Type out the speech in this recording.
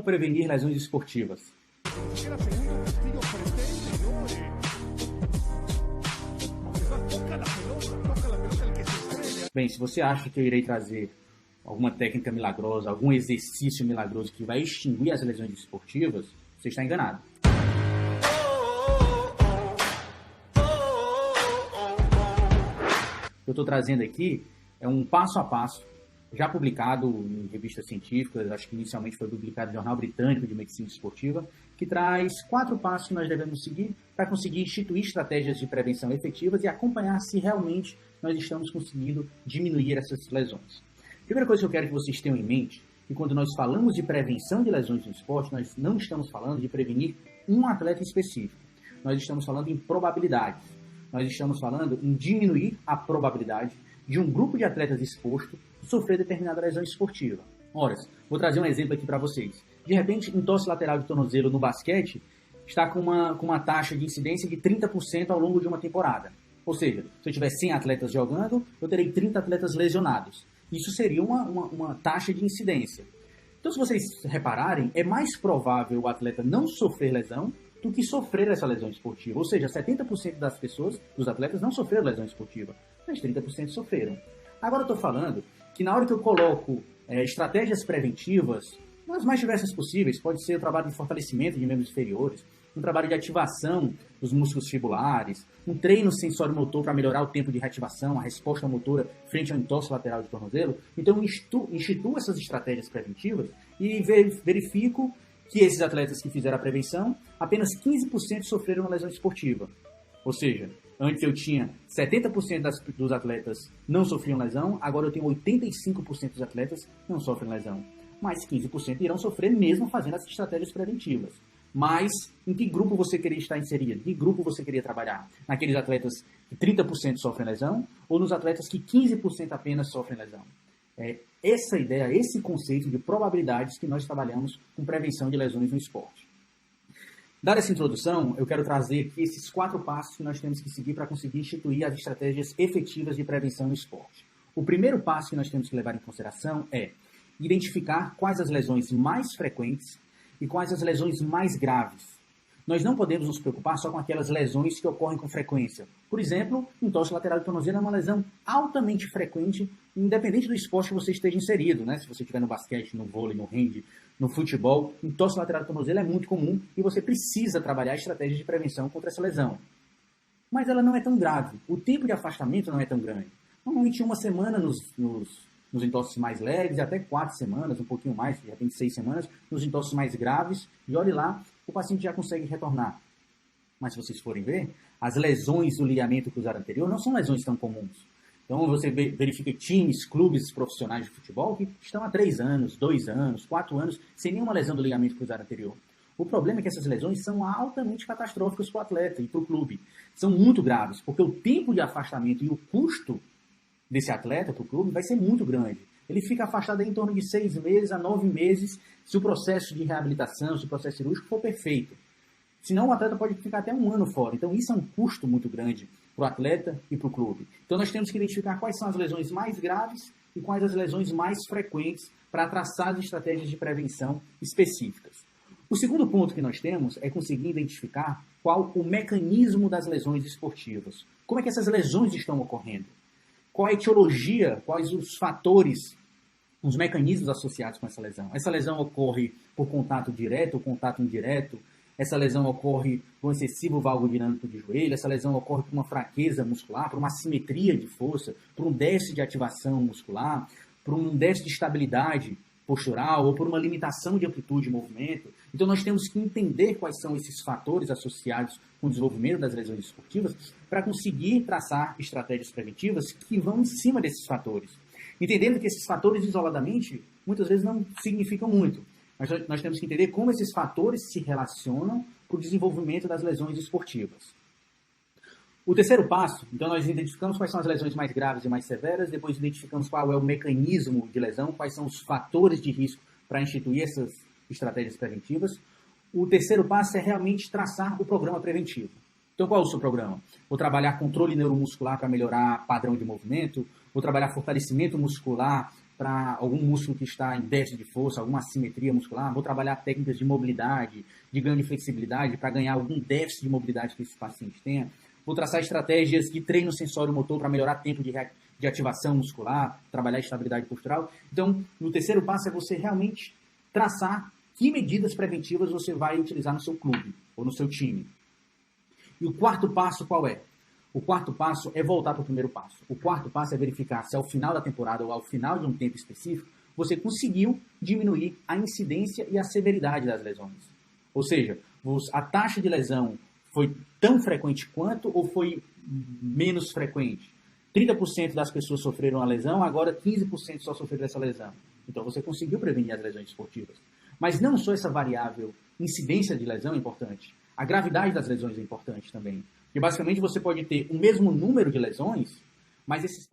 prevenir lesões esportivas? Bem, se você acha que eu irei trazer alguma técnica milagrosa, algum exercício milagroso que vai extinguir as lesões esportivas, você está enganado. O que eu estou trazendo aqui é um passo a passo, já publicado em revistas científicas, acho que inicialmente foi publicado no Jornal Britânico de Medicina Esportiva, que traz 4 passos que nós devemos seguir para conseguir instituir estratégias de prevenção efetivas e acompanhar se realmente nós estamos conseguindo diminuir essas lesões. A primeira coisa que eu quero que vocês tenham em mente é que quando nós falamos de prevenção de lesões no esporte, nós não estamos falando de prevenir um atleta específico. Nós estamos falando em probabilidades. Nós estamos falando em diminuir a probabilidade de um grupo de atletas exposto sofrer determinada lesão esportiva. Ora, vou trazer um exemplo aqui para vocês. De repente, entorse lateral de tornozelo no basquete está com uma taxa de incidência de 30% ao longo de uma temporada. Ou seja, se eu tiver 100 atletas jogando, eu terei 30 atletas lesionados. Isso seria uma taxa de incidência. Então, se vocês repararem, é mais provável o atleta não sofrer lesão do que sofrer essa lesão esportiva. Ou seja, 70% das pessoas, dos atletas, não sofreram lesão esportiva, mas 30% sofreram. Agora eu estou falando que na hora que eu coloco estratégias preventivas, nas mais diversas possíveis, pode ser o trabalho de fortalecimento de membros inferiores, um trabalho de ativação dos músculos fibulares, um treino sensório-motor para melhorar o tempo de reativação, a resposta motora frente ao entorse lateral de tornozelo. Então eu instituo essas estratégias preventivas e verifico que esses atletas que fizeram a prevenção, apenas 15% sofreram uma lesão esportiva. Ou seja, antes eu tinha 70% dos atletas não sofriam lesão, agora eu tenho 85% dos atletas não sofrem lesão. Mas 15% irão sofrer mesmo fazendo as estratégias preventivas. Mas em que grupo você queria estar inserido? Em que grupo você queria trabalhar? Naqueles atletas que 30% sofrem lesão ou nos atletas que 15% apenas sofrem lesão? É essa ideia, esse conceito de probabilidades que nós trabalhamos com prevenção de lesões no esporte. Dada essa introdução, eu quero trazer aqui esses 4 passos que nós temos que seguir para conseguir instituir as estratégias efetivas de prevenção no esporte. O primeiro passo que nós temos que levar em consideração é identificar quais as lesões mais frequentes e quais as lesões mais graves. Nós não podemos nos preocupar só com aquelas lesões que ocorrem com frequência. Por exemplo, entorse lateral de tornozelo é uma lesão altamente frequente, independente do esporte que você esteja inserido, né? Se você estiver no basquete, no vôlei, no handball, no futebol, entorse lateral de tornozelo é muito comum e você precisa trabalhar estratégias de prevenção contra essa lesão. Mas ela não é tão grave. O tempo de afastamento não é tão grande. Normalmente 1 semana nos entorses mais leves, até 4 semanas, um pouquinho mais, de repente 6 semanas, nos entorses mais graves, e olhe lá, o paciente já consegue retornar. Mas se vocês forem ver, as lesões do ligamento cruzado anterior não são lesões tão comuns. Então você verifica times, clubes profissionais de futebol que estão há 3 anos, 2 anos, 4 anos, sem nenhuma lesão do ligamento cruzado anterior. O problema é que essas lesões são altamente catastróficas para o atleta e para o clube. São muito graves, porque o tempo de afastamento e o custo desse atleta para o clube vai ser muito grande. Ele fica afastado em torno de 6 meses a 9 meses se o processo de reabilitação, se o processo cirúrgico for perfeito. Senão o atleta pode ficar até 1 ano fora. Então isso é um custo muito grande para o atleta e para o clube. Então nós temos que identificar quais são as lesões mais graves e quais as lesões mais frequentes para traçar as estratégias de prevenção específicas. O segundo ponto que nós temos é conseguir identificar qual o mecanismo das lesões esportivas. Como é que essas lesões estão ocorrendo? Qual a etiologia, quais os fatores, os mecanismos associados com essa lesão. Essa lesão ocorre por contato direto ou contato indireto? Essa lesão ocorre por um excessivo valgo dinâmico de joelho? Essa lesão ocorre por uma fraqueza muscular, por uma assimetria de força, por um déficit de ativação muscular, por um déficit de estabilidade postural ou por uma limitação de amplitude de movimento? Então nós temos que entender quais são esses fatores associados com o desenvolvimento das lesões esportivas para conseguir traçar estratégias preventivas que vão em cima desses fatores. Entendendo que esses fatores isoladamente muitas vezes não significam muito, mas nós temos que entender como esses fatores se relacionam para o desenvolvimento das lesões esportivas. O terceiro passo, então nós identificamos quais são as lesões mais graves e mais severas, depois identificamos qual é o mecanismo de lesão, quais são os fatores de risco para instituir essas estratégias preventivas. O terceiro passo é realmente traçar o programa preventivo. Então qual é o seu programa? Vou trabalhar controle neuromuscular para melhorar padrão de movimento, vou trabalhar fortalecimento muscular para algum músculo que está em déficit de força, alguma assimetria muscular, vou trabalhar técnicas de mobilidade, de ganho de flexibilidade, para ganhar algum déficit de mobilidade que esse paciente tenha. Vou traçar estratégias de treino sensório-motor para melhorar tempo de ativação muscular, trabalhar estabilidade postural. Então, no terceiro passo é você realmente traçar que medidas preventivas você vai utilizar no seu clube ou no seu time. E o quarto passo qual é? O quarto passo é voltar para o primeiro passo. O quarto passo é verificar se ao final da temporada ou ao final de um tempo específico, você conseguiu diminuir a incidência e a severidade das lesões. Ou seja, a taxa de lesão foi tão frequente quanto ou foi menos frequente? 30% das pessoas sofreram a lesão, agora 15% só sofreram essa lesão. Então você conseguiu prevenir as lesões esportivas. Mas não só essa variável incidência de lesão é importante, a gravidade das lesões é importante também. Porque basicamente você pode ter o mesmo número de lesões, mas esses